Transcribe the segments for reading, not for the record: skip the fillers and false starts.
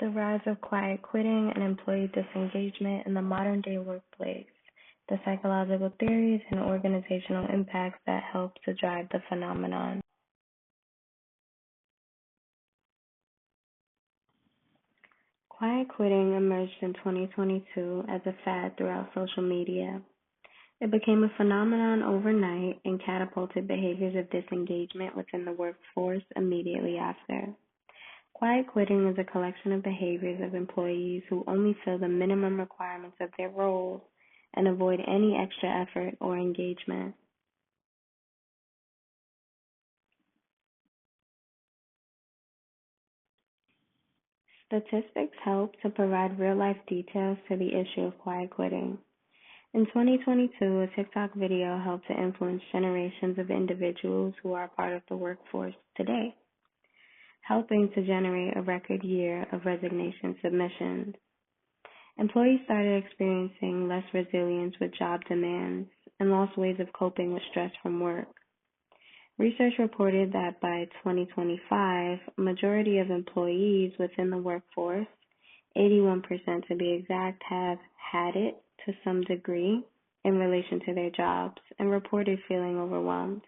The rise of quiet quitting and employee disengagement in the modern-day workplace, the psychological theories and organizational impacts that help to drive the phenomenon. Quiet quitting emerged in 2022 as a fad throughout social media. It became a phenomenon overnight and catapulted behaviors of disengagement within the workforce immediately after. Quiet quitting is a collection of behaviors of employees who only fill the minimum requirements of their roles and avoid any extra effort or engagement. Statistics help to provide real-life details to the issue of quiet quitting. In 2022, a TikTok video helped to influence generations of individuals who are part of the workforce today, helping to generate a record year of resignation submissions. Employees started experiencing less resilience with job demands and lost ways of coping with stress from work. Research reported that by 2025, a majority of employees within the workforce, 81% to be exact, have had it to some degree in relation to their jobs and reported feeling overwhelmed.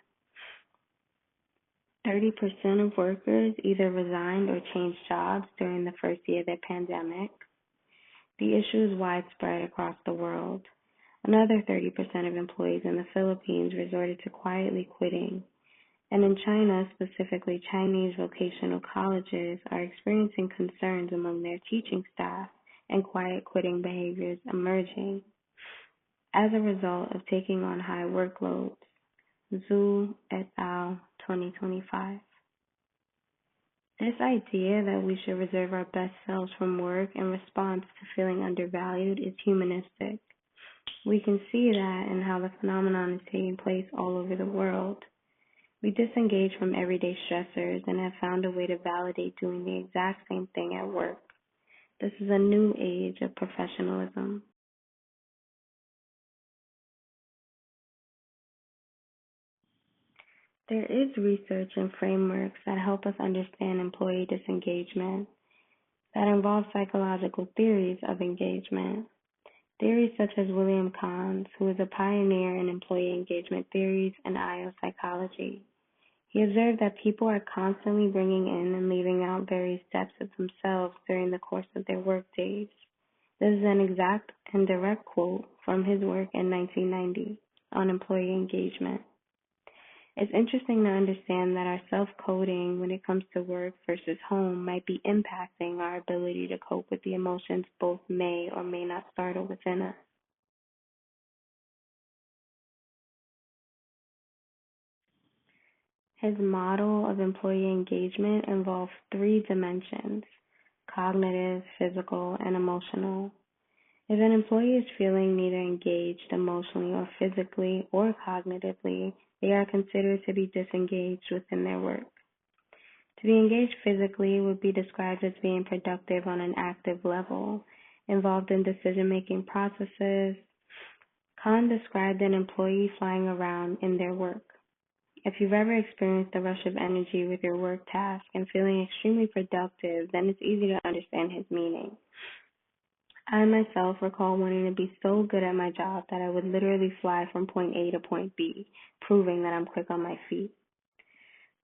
30% of workers either resigned or changed jobs during the first year of the pandemic. The issue is widespread across the world. Another 30% of employees in the Philippines resorted to quietly quitting. And in China, specifically Chinese vocational colleges, are experiencing concerns among their teaching staff and quiet quitting behaviors emerging as a result of taking on high workloads. Zhou et al. 2025. This idea that we should reserve our best selves from work in response to feeling undervalued is humanistic. We can see that in how the phenomenon is taking place all over the world. We disengage from everyday stressors and have found a way to validate doing the exact same thing at work. This is a new age of professionalism. There is research and frameworks that help us understand employee disengagement that involve psychological theories of engagement. Theories such as William Kahn's, who is a pioneer in employee engagement theories and IO psychology. He observed that people are constantly bringing in and leaving out various steps of themselves during the course of their work days. This is an exact and direct quote from his work in 1990 on employee engagement. It's interesting to understand that our self-coding when it comes to work versus home might be impacting our ability to cope with the emotions both may or may not startle within us. His model of employee engagement involves three dimensions: cognitive, physical, and emotional. If an employee is feeling neither engaged emotionally or physically or cognitively, they are considered to be disengaged within their work. To be engaged physically would be described as being productive on an active level, involved in decision-making processes. Kahn described an employee flying around in their work. If you've ever experienced a rush of energy with your work task and feeling extremely productive, then it's easy to understand his meaning. I myself recall wanting to be so good at my job that I would literally fly from point A to point B, proving that I'm quick on my feet.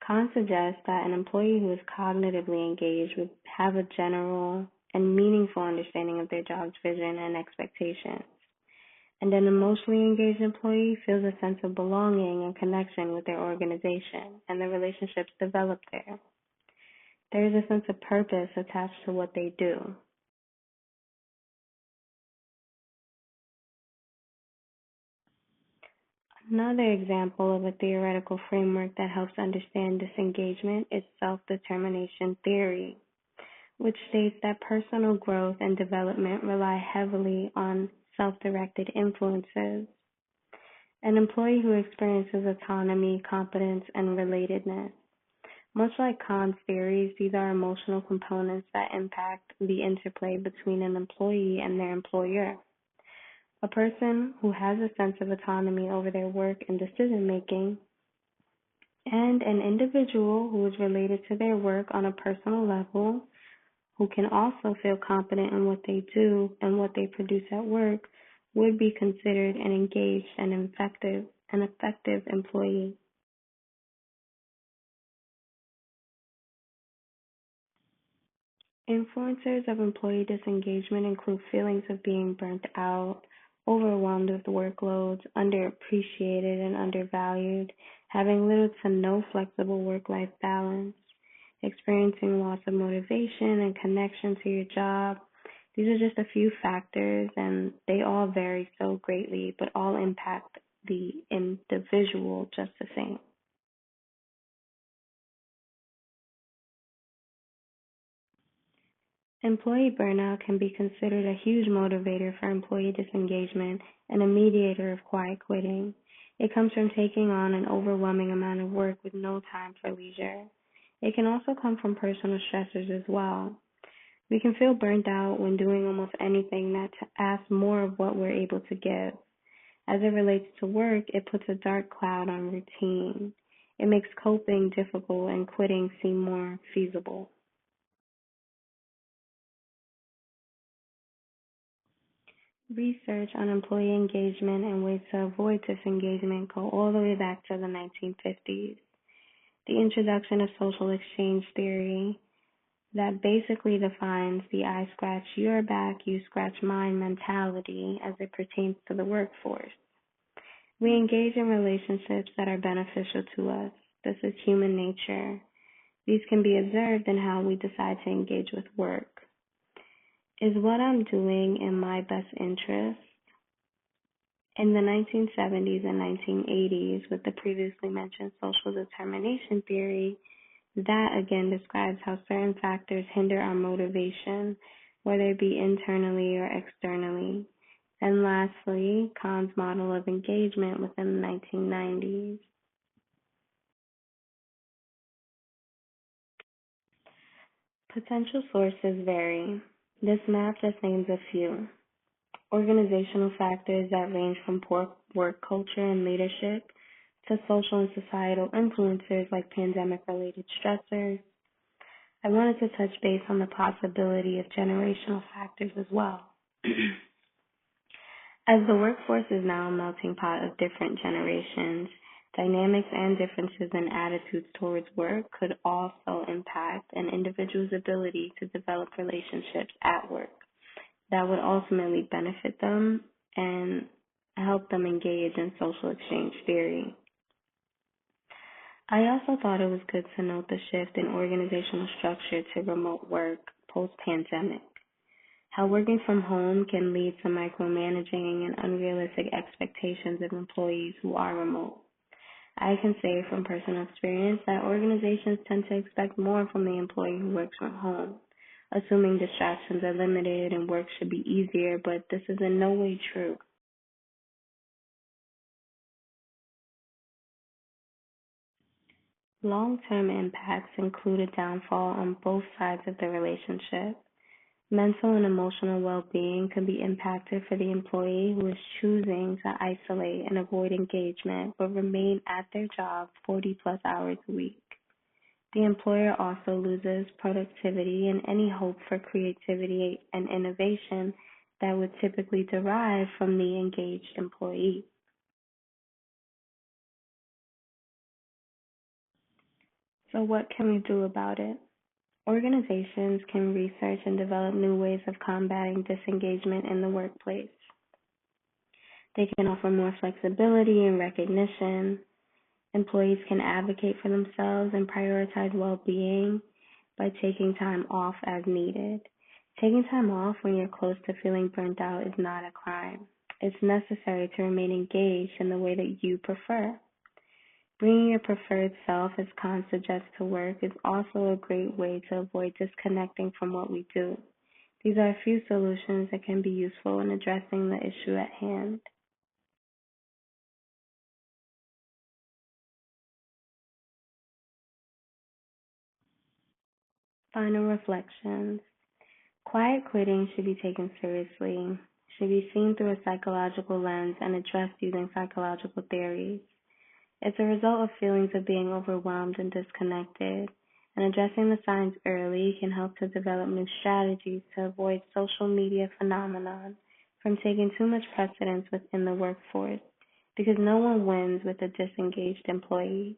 Kahn suggests that an employee who is cognitively engaged would have a general and meaningful understanding of their job's vision and expectations. And an emotionally engaged employee feels a sense of belonging and connection with their organization and the relationships developed there. There is a sense of purpose attached to what they do. Another example of a theoretical framework that helps understand disengagement is self-determination theory, which states that personal growth and development rely heavily on self-directed influences. An employee who experiences autonomy, competence, and relatedness. Much like Kahn's theories, these are emotional components that impact the interplay between an employee and their employer. A person who has a sense of autonomy over their work and decision-making, and an individual who is related to their work on a personal level, who can also feel confident in what they do and what they produce at work would be considered an engaged and effective employee. Influencers of employee disengagement include feelings of being burnt out, overwhelmed with workloads, underappreciated and undervalued, having little to no flexible work-life balance, experiencing loss of motivation and connection to your job. These are just a few factors, and they all vary so greatly, but all impact the individual just the same. Employee burnout can be considered a huge motivator for employee disengagement and a mediator of quiet quitting. It comes from taking on an overwhelming amount of work with no time for leisure. It can also come from personal stressors as well. We can feel burnt out when doing almost anything that asks more of what we're able to give. As it relates to work, it puts a dark cloud on routine. It makes coping difficult and quitting seem more feasible. Research on employee engagement and ways to avoid disengagement go all the way back to the 1950s. The introduction of social exchange theory that basically defines the I scratch your back, you scratch mine mentality as it pertains to the workforce. We engage in relationships that are beneficial to us. This is human nature. These can be observed in how we decide to engage with work. Is what I'm doing in my best interest? In the 1970s and 1980s, with the previously mentioned social determination theory, that again describes how certain factors hinder our motivation, whether it be internally or externally. And lastly, Kahn's model of engagement within the 1990s. Potential sources vary. This map just names a few. Organizational factors that range from poor work culture and leadership to social and societal influencers like pandemic-related stressors. I wanted to touch base on the possibility of generational factors as well. As the workforce is now a melting pot of different generations, dynamics and differences in attitudes towards work could also impact an individual's ability to develop relationships at work that would ultimately benefit them and help them engage in social exchange theory. I also thought it was good to note the shift in organizational structure to remote work post-pandemic. How working from home can lead to micromanaging and unrealistic expectations of employees who are remote. I can say from personal experience that organizations tend to expect more from the employee who works from home, assuming distractions are limited and work should be easier, but this is in no way true. Long-term impacts include a downfall on both sides of the relationship. Mental and emotional well-being can be impacted for the employee who is choosing to isolate and avoid engagement but remain at their job 40-plus hours a week. The employer also loses productivity and any hope for creativity and innovation that would typically derive from the engaged employee. So what can we do about it? Organizations can research and develop new ways of combating disengagement in the workplace. They can offer more flexibility and recognition. Employees can advocate for themselves and prioritize well-being by taking time off as needed. Taking time off when you're close to feeling burnt out is not a crime. It's necessary to remain engaged in the way that you prefer. Bringing your preferred self, as Kahn suggests, to work is also a great way to avoid disconnecting from what we do. These are a few solutions that can be useful in addressing the issue at hand. Final reflections. Quiet quitting should be taken seriously, should be seen through a psychological lens and addressed using psychological theories. It's a result of feelings of being overwhelmed and disconnected. And addressing the signs early can help to develop new strategies to avoid social media phenomenon from taking too much precedence within the workforce, because no one wins with a disengaged employee.